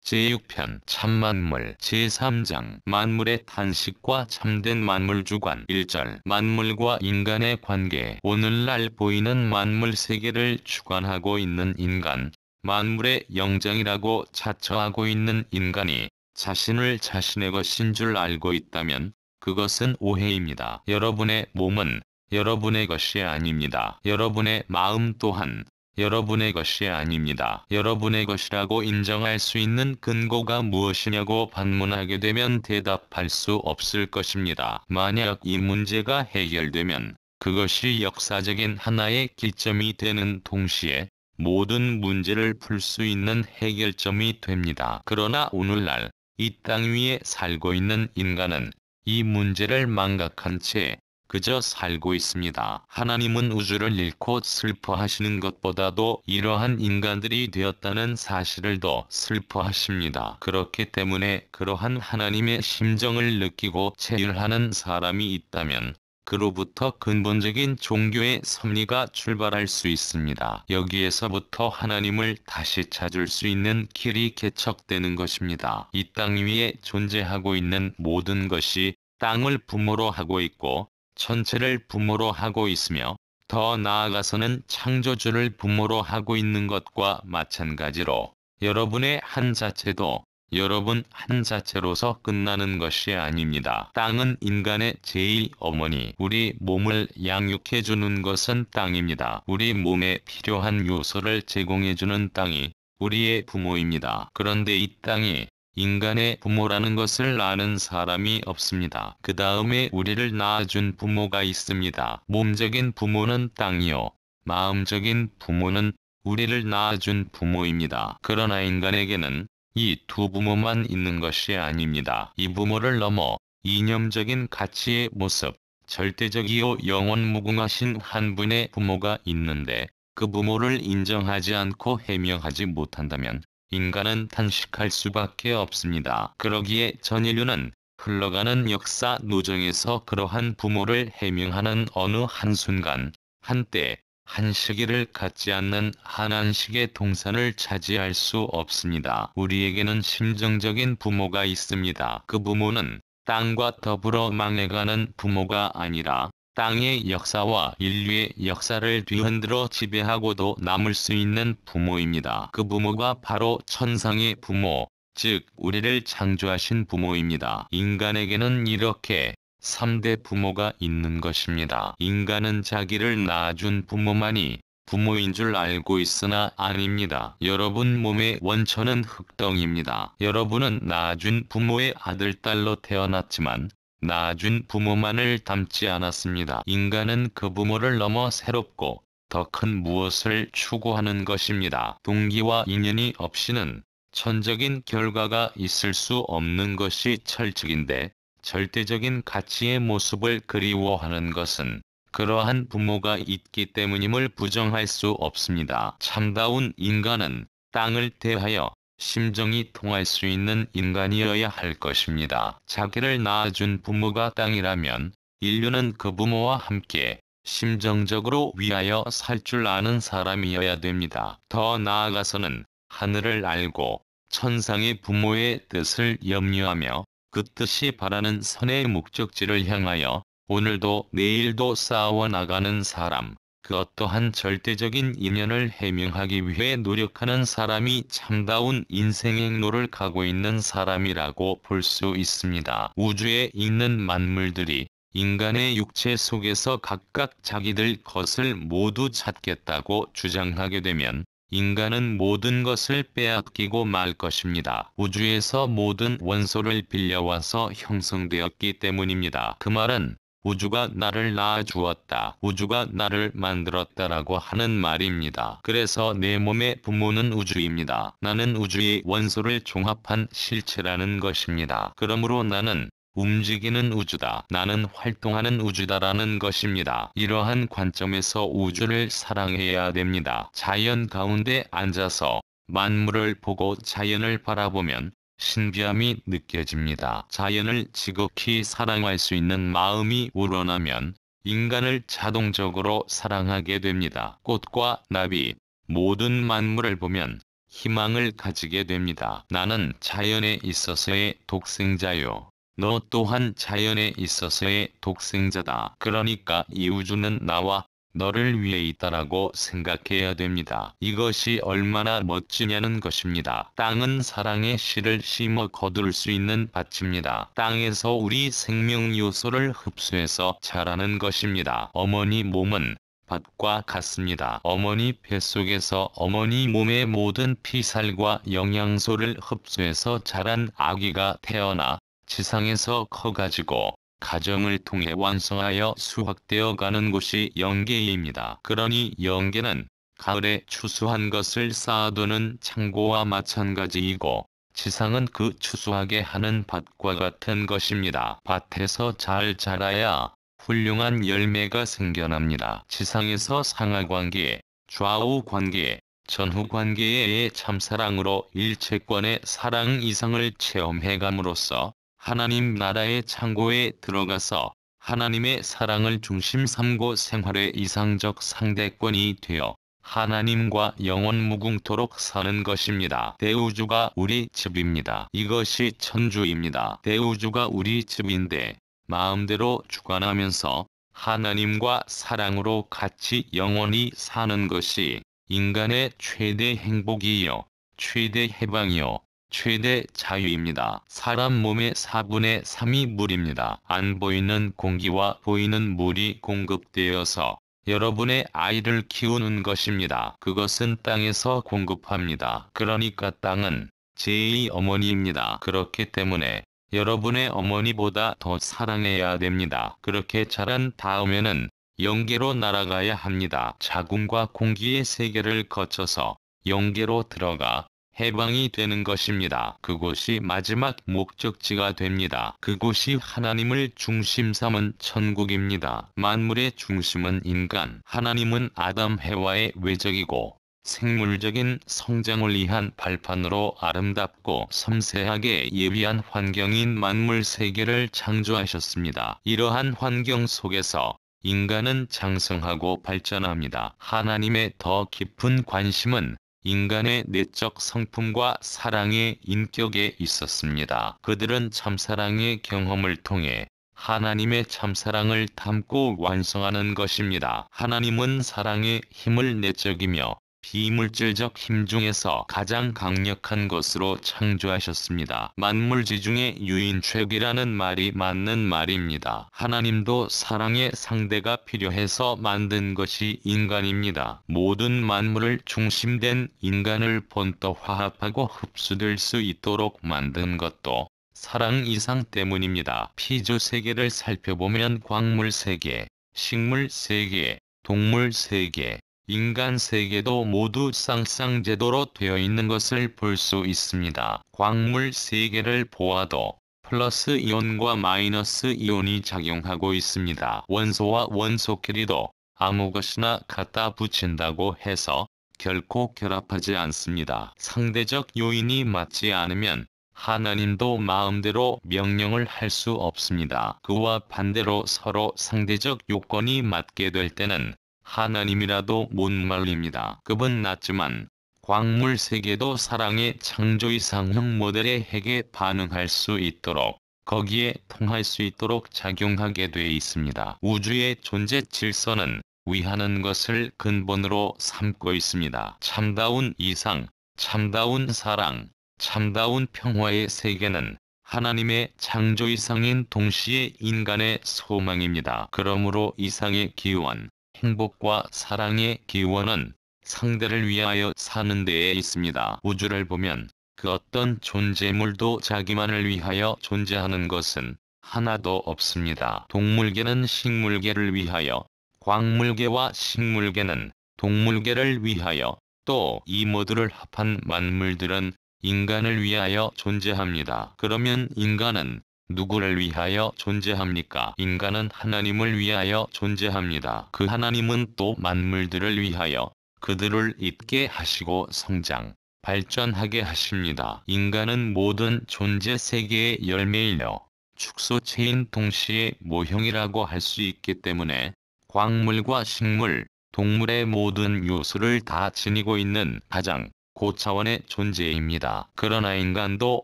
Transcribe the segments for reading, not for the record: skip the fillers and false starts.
제6편 참만물 제3장 만물의 탄식과 참된 만물주관 1절 만물과 인간의 관계 오늘날 보이는 만물 세계를 주관하고 있는 인간, 만물의 영장이라고 자처하고 있는 인간이 자신을 자신의 것인 줄 알고 있다면 그것은 오해입니다. 여러분의 몸은 여러분의 것이 아닙니다. 여러분의 마음 또한 여러분의 것이 아닙니다. 여러분의 것이라고 인정할 수 있는 근거가 무엇이냐고 반문하게 되면 대답할 수 없을 것입니다. 만약 이 문제가 해결되면 그것이 역사적인 하나의 기점이 되는 동시에 모든 문제를 풀 수 있는 해결점이 됩니다. 그러나 오늘날 이 땅 위에 살고 있는 인간은 이 문제를 망각한 채 그저 살고 있습니다. 하나님은 우주를 잃고 슬퍼하시는 것보다도 이러한 인간들이 되었다는 사실을 더 슬퍼하십니다. 그렇기 때문에 그러한 하나님의 심정을 느끼고 체휼하는 사람이 있다면 그로부터 근본적인 종교의 섭리가 출발할 수 있습니다. 여기에서부터 하나님을 다시 찾을 수 있는 길이 개척되는 것입니다. 이 땅 위에 존재하고 있는 모든 것이 땅을 부모로 하고 있고 천체를 부모로 하고 있으며 더 나아가서는 창조주를 부모로 하고 있는 것과 마찬가지로 여러분의 한 자체도 여러분 한 자체로서 끝나는 것이 아닙니다. 땅은 인간의 제1어머니, 우리 몸을 양육해주는 것은 땅입니다. 우리 몸에 필요한 요소를 제공해주는 땅이 우리의 부모입니다. 그런데 이 땅이 인간의 부모라는 것을 아는 사람이 없습니다. 그 다음에 우리를 낳아준 부모가 있습니다. 몸적인 부모는 땅이요. 마음적인 부모는 우리를 낳아준 부모입니다. 그러나 인간에게는 이 두 부모만 있는 것이 아닙니다. 이 부모를 넘어 이념적인 가치의 모습, 절대적이요 영원무궁하신 한 분의 부모가 있는데 그 부모를 인정하지 않고 해명하지 못한다면 인간은 탄식할 수밖에 없습니다. 그러기에 전 인류는 흘러가는 역사 누정에서 그러한 부모를 해명하는 어느 한순간, 한때, 한 시기를 갖지 않는 한안식의 동산을 차지할 수 없습니다. 우리에게는 심정적인 부모가 있습니다. 그 부모는 땅과 더불어 망해가는 부모가 아니라 땅의 역사와 인류의 역사를 뒤흔들어 지배하고도 남을 수 있는 부모입니다. 그 부모가 바로 천상의 부모, 즉 우리를 창조하신 부모입니다. 인간에게는 이렇게 3대 부모가 있는 것입니다. 인간은 자기를 낳아준 부모만이 부모인 줄 알고 있으나 아닙니다. 여러분 몸의 원천은 흙덩입니다. 여러분은 낳아준 부모의 아들, 딸로 태어났지만 낳아준 부모만을 닮지 않았습니다. 인간은 그 부모를 넘어 새롭고 더 큰 무엇을 추구하는 것입니다. 동기와 인연이 없이는 천적인 결과가 있을 수 없는 것이 철칙인데 절대적인 가치의 모습을 그리워하는 것은 그러한 부모가 있기 때문임을 부정할 수 없습니다. 참다운 인간은 땅을 대하여 심정이 통할 수 있는 인간이어야 할 것입니다. 자기를 낳아준 부모가 땅이라면 인류는 그 부모와 함께 심정적으로 위하여 살 줄 아는 사람이어야 됩니다. 더 나아가서는 하늘을 알고 천상의 부모의 뜻을 염려하며 그 뜻이 바라는 선의 목적지를 향하여 오늘도 내일도 쌓아와 나가는 사람, 그 어떠한 절대적인 인연을 해명하기 위해 노력하는 사람이 참다운 인생행로를 가고 있는 사람이라고 볼 수 있습니다. 우주에 있는 만물들이 인간의 육체 속에서 각각 자기들 것을 모두 찾겠다고 주장하게 되면 인간은 모든 것을 빼앗기고 말 것입니다. 우주에서 모든 원소를 빌려와서 형성되었기 때문입니다. 그 말은 우주가 나를 낳아주었다, 우주가 나를 만들었다라고 하는 말입니다. 그래서 내 몸의 부모는 우주입니다. 나는 우주의 원소를 종합한 실체라는 것입니다. 그러므로 나는 움직이는 우주다, 나는 활동하는 우주다라는 것입니다. 이러한 관점에서 우주를 사랑해야 됩니다. 자연 가운데 앉아서 만물을 보고 자연을 바라보면 신비함이 느껴집니다. 자연을 지극히 사랑할 수 있는 마음이 우러나면 인간을 자동적으로 사랑하게 됩니다. 꽃과 나비, 모든 만물을 보면 희망을 가지게 됩니다. 나는 자연에 있어서의 독생자요. 너 또한 자연에 있어서의 독생자다. 그러니까 이 우주는 나와 너를 위해 있다라고 생각해야 됩니다. 이것이 얼마나 멋지냐는 것입니다. 땅은 사랑의 씨를 심어 거둘 수 있는 밭입니다. 땅에서 우리 생명 요소를 흡수해서 자라는 것입니다. 어머니 몸은 밭과 같습니다. 어머니 뱃속에서 어머니 몸의 모든 피살과 영양소를 흡수해서 자란 아기가 태어나 지상에서 커가지고 가정을 통해 완성하여 수확되어 가는 곳이 영계입니다. 그러니 영계는 가을에 추수한 것을 쌓아두는 창고와 마찬가지이고 지상은 그 추수하게 하는 밭과 같은 것입니다. 밭에서 잘 자라야 훌륭한 열매가 생겨납니다. 지상에서 상하관계, 좌우관계, 전후관계의 참사랑으로 일체권의 사랑 이상을 체험해감으로써 하나님 나라의 창고에 들어가서 하나님의 사랑을 중심 삼고 생활의 이상적 상대권이 되어 하나님과 영원 무궁토록 사는 것입니다. 대우주가 우리 집입니다. 이것이 천주입니다. 대우주가 우리 집인데 마음대로 주관하면서 하나님과 사랑으로 같이 영원히 사는 것이 인간의 최대 행복이요, 최대 해방이요, 최대 자유입니다. 사람 몸의 4분의 3이 물입니다. 안 보이는 공기와 보이는 물이 공급되어서 여러분의 아이를 키우는 것입니다. 그것은 땅에서 공급합니다. 그러니까 땅은 제2 어머니입니다. 그렇기 때문에 여러분의 어머니보다 더 사랑해야 됩니다. 그렇게 자란 다음에는 영계로 날아가야 합니다. 자궁과 공기의 세계를 거쳐서 영계로 들어가 해방이 되는 것입니다. 그곳이 마지막 목적지가 됩니다. 그곳이 하나님을 중심 삼은 천국입니다. 만물의 중심은 인간, 하나님은 아담 해와의 외적이고 생물적인 성장을 위한 발판으로 아름답고 섬세하게 예비한 환경인 만물 세계를 창조하셨습니다. 이러한 환경 속에서 인간은 장성하고 발전합니다. 하나님의 더 깊은 관심은 인간의 내적 성품과 사랑의 인격에 있었습니다. 그들은 참사랑의 경험을 통해 하나님의 참사랑을 담고 완성하는 것입니다. 하나님은 사랑의 힘을 내적이며 비물질적 힘 중에서 가장 강력한 것으로 창조하셨습니다. 만물지중의 유인책이라는 말이 맞는 말입니다. 하나님도 사랑의 상대가 필요해서 만든 것이 인간입니다. 모든 만물을 중심된 인간을 본떠 화합하고 흡수될 수 있도록 만든 것도 사랑 이상 때문입니다. 피조 세계를 살펴보면 광물 세계, 식물 세계, 동물 세계, 인간 세계도 모두 쌍쌍제도로 되어 있는 것을 볼 수 있습니다. 광물 세계를 보아도 플러스 이온과 마이너스 이온이 작용하고 있습니다. 원소와 원소끼리도 아무 것이나 갖다 붙인다고 해서 결코 결합하지 않습니다. 상대적 요인이 맞지 않으면 하나님도 마음대로 명령을 할 수 없습니다. 그와 반대로 서로 상대적 요건이 맞게 될 때는 하나님이라도 못 말립니다. 급은 낮지만 광물 세계도 사랑의 창조 이상형 모델의 핵에 반응할 수 있도록 거기에 통할 수 있도록 작용하게 돼 있습니다. 우주의 존재 질서는 위하는 것을 근본으로 삼고 있습니다. 참다운 이상, 참다운 사랑, 참다운 평화의 세계는 하나님의 창조 이상인 동시에 인간의 소망입니다. 그러므로 이상의 기원, 행복과 사랑의 기원은 상대를 위하여 사는 데에 있습니다. 우주를 보면 그 어떤 존재물도 자기만을 위하여 존재하는 것은 하나도 없습니다. 동물계는 식물계를 위하여, 광물계와 식물계는 동물계를 위하여, 또 이 모두를 합한 만물들은 인간을 위하여 존재합니다. 그러면 인간은 누구를 위하여 존재합니까? 인간은 하나님을 위하여 존재합니다. 그 하나님은 또 만물들을 위하여 그들을 있게 하시고 성장, 발전하게 하십니다. 인간은 모든 존재 세계의 열매이며 축소체인 동시에 모형이라고 할 수 있기 때문에 광물과 식물, 동물의 모든 요소를 다 지니고 있는 가장 고차원의 존재입니다. 그러나 인간도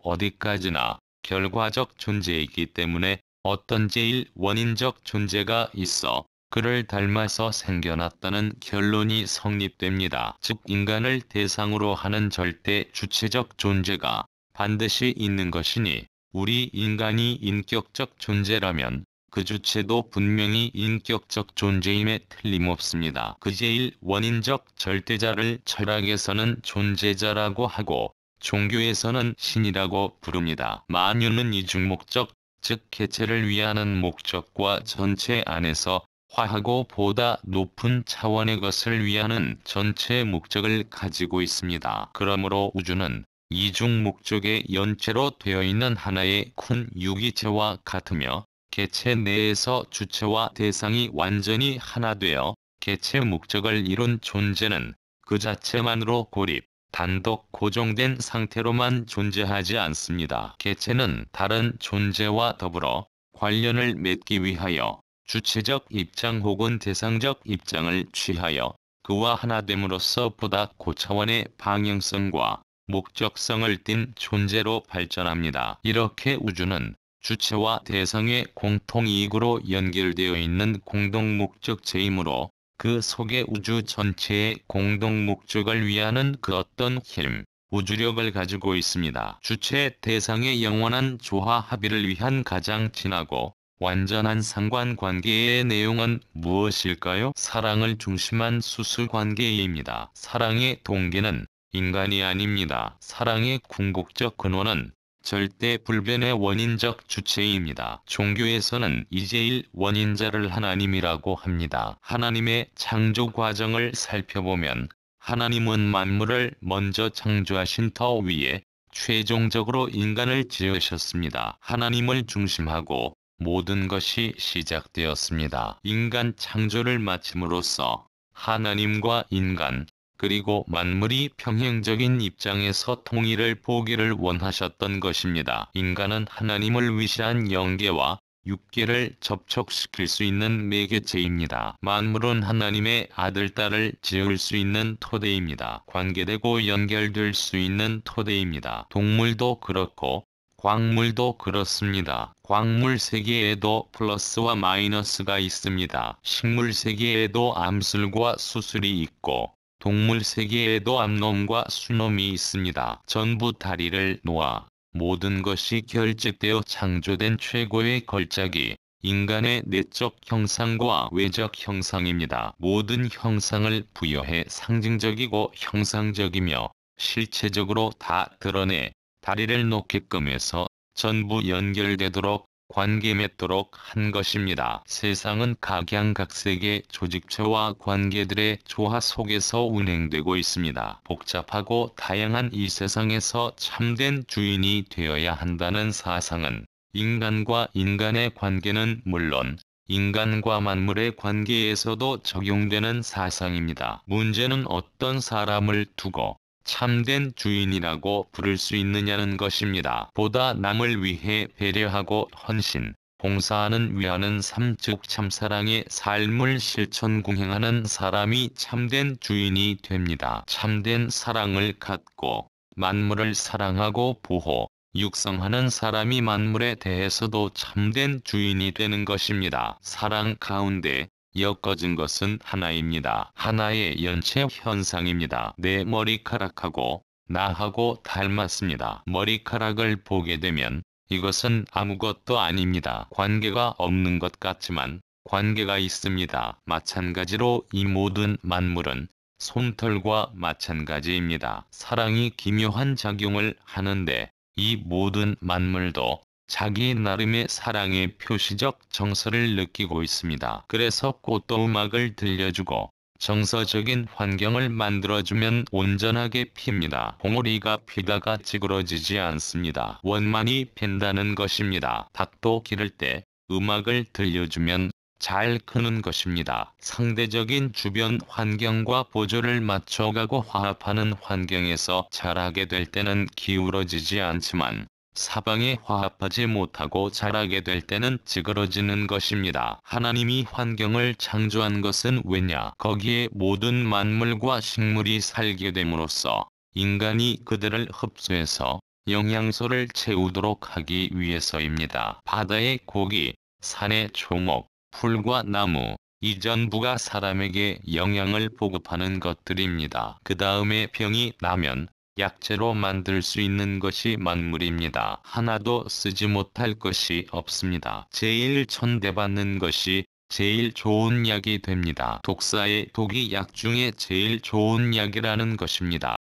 어디까지나 결과적 존재이기 때문에 어떤 제1원인적 존재가 있어 그를 닮아서 생겨났다는 결론이 성립됩니다. 즉 인간을 대상으로 하는 절대 주체적 존재가 반드시 있는 것이니 우리 인간이 인격적 존재라면 그 주체도 분명히 인격적 존재임에 틀림없습니다. 그 제1원인적 절대자를 철학에서는 존재자라고 하고 종교에서는 신이라고 부릅니다. 만유는 이중목적, 즉 개체를 위하는 목적과 전체 안에서 화하고 보다 높은 차원의 것을 위하는 전체 목적을 가지고 있습니다. 그러므로 우주는 이중 목적의 연체로 되어 있는 하나의 큰 유기체와 같으며 개체 내에서 주체와 대상이 완전히 하나 되어 개체 목적을 이룬 존재는 그 자체만으로 고립, 단독 고정된 상태로만 존재하지 않습니다. 개체는 다른 존재와 더불어 관련을 맺기 위하여 주체적 입장 혹은 대상적 입장을 취하여 그와 하나됨으로써 보다 고차원의 방향성과 목적성을 띤 존재로 발전합니다. 이렇게 우주는 주체와 대상의 공통이익으로 연결되어 있는 공동목적체이므로 그 속에 우주 전체의 공동목적을 위하는 그 어떤 힘, 우주력을 가지고 있습니다. 주체 대상의 영원한 조화 합의를 위한 가장 진하고 완전한 상관관계의 내용은 무엇일까요? 사랑을 중심한 수수관계입니다. 사랑의 동기는 인간이 아닙니다. 사랑의 궁극적 근원은 절대 불변의 원인적 주체입니다. 종교에서는 이제일 원인자를 하나님이라고 합니다. 하나님의 창조 과정을 살펴보면 하나님은 만물을 먼저 창조하신 터 위에 최종적으로 인간을 지으셨습니다. 하나님을 중심하고 모든 것이 시작되었습니다. 인간 창조를 마침으로써 하나님과 인간, 그리고 만물이 평행적인 입장에서 통일을 보기를 원하셨던 것입니다. 인간은 하나님을 위시한 영계와 육계를 접촉시킬 수 있는 매개체입니다. 만물은 하나님의 아들, 딸을 지을 수 있는 토대입니다. 관계되고 연결될 수 있는 토대입니다. 동물도 그렇고 광물도 그렇습니다. 광물 세계에도 플러스와 마이너스가 있습니다. 식물 세계에도 암술과 수술이 있고 동물 세계에도 암놈과 수놈이 있습니다. 전부 다리를 놓아 모든 것이 결집되어 창조된 최고의 걸작이 인간의 내적 형상과 외적 형상입니다. 모든 형상을 부여해 상징적이고 형상적이며 실체적으로 다 드러내 다리를 놓게끔 해서 전부 연결되도록 관계 맺도록 한 것입니다. 세상은 각양각색의 조직체와 관계들의 조화 속에서 운행되고 있습니다. 복잡하고 다양한 이 세상에서 참된 주인이 되어야 한다는 사상은 인간과 인간의 관계는 물론 인간과 만물의 관계에서도 적용되는 사상입니다. 문제는 어떤 사람을 두고 참된 주인이라고 부를 수 있느냐는 것입니다. 보다 남을 위해 배려하고 헌신, 봉사하는 위하는 삶, 즉 참사랑의 삶을 실천 공행하는 사람이 참된 주인이 됩니다. 참된 사랑을 갖고 만물을 사랑하고 보호, 육성하는 사람이 만물에 대해서도 참된 주인이 되는 것입니다. 사랑 가운데 엮어진 것은 하나입니다. 하나의 연체 현상입니다. 내 머리카락하고 나하고 닮았습니다. 머리카락을 보게 되면 이것은 아무것도 아닙니다. 관계가 없는 것 같지만 관계가 있습니다. 마찬가지로 이 모든 만물은 솜털과 마찬가지입니다. 사랑이 기묘한 작용을 하는데 이 모든 만물도 자기 나름의 사랑의 표시적 정서를 느끼고 있습니다. 그래서 꽃도 음악을 들려주고 정서적인 환경을 만들어주면 온전하게 핍니다. 봉오리가 피다가 찌그러지지 않습니다. 원만히 핀다는 것입니다. 닭도 기를 때 음악을 들려주면 잘 크는 것입니다. 상대적인 주변 환경과 보조를 맞춰가고 화합하는 환경에서 자라게 될 때는 기울어지지 않지만 사방에 화합하지 못하고 자라게 될 때는 찌그러지는 것입니다. 하나님이 환경을 창조한 것은 왜냐? 거기에 모든 만물과 식물이 살게 됨으로써 인간이 그들을 흡수해서 영양소를 채우도록 하기 위해서입니다. 바다의 고기, 산의 초목, 풀과 나무, 이 전부가 사람에게 영양을 보급하는 것들입니다. 그 다음에 병이 나면 약재로 만들 수 있는 것이 만물입니다. 하나도 쓰지 못할 것이 없습니다. 제일 천대받는 것이 제일 좋은 약이 됩니다. 독사의 독이 약 중에 제일 좋은 약이라는 것입니다.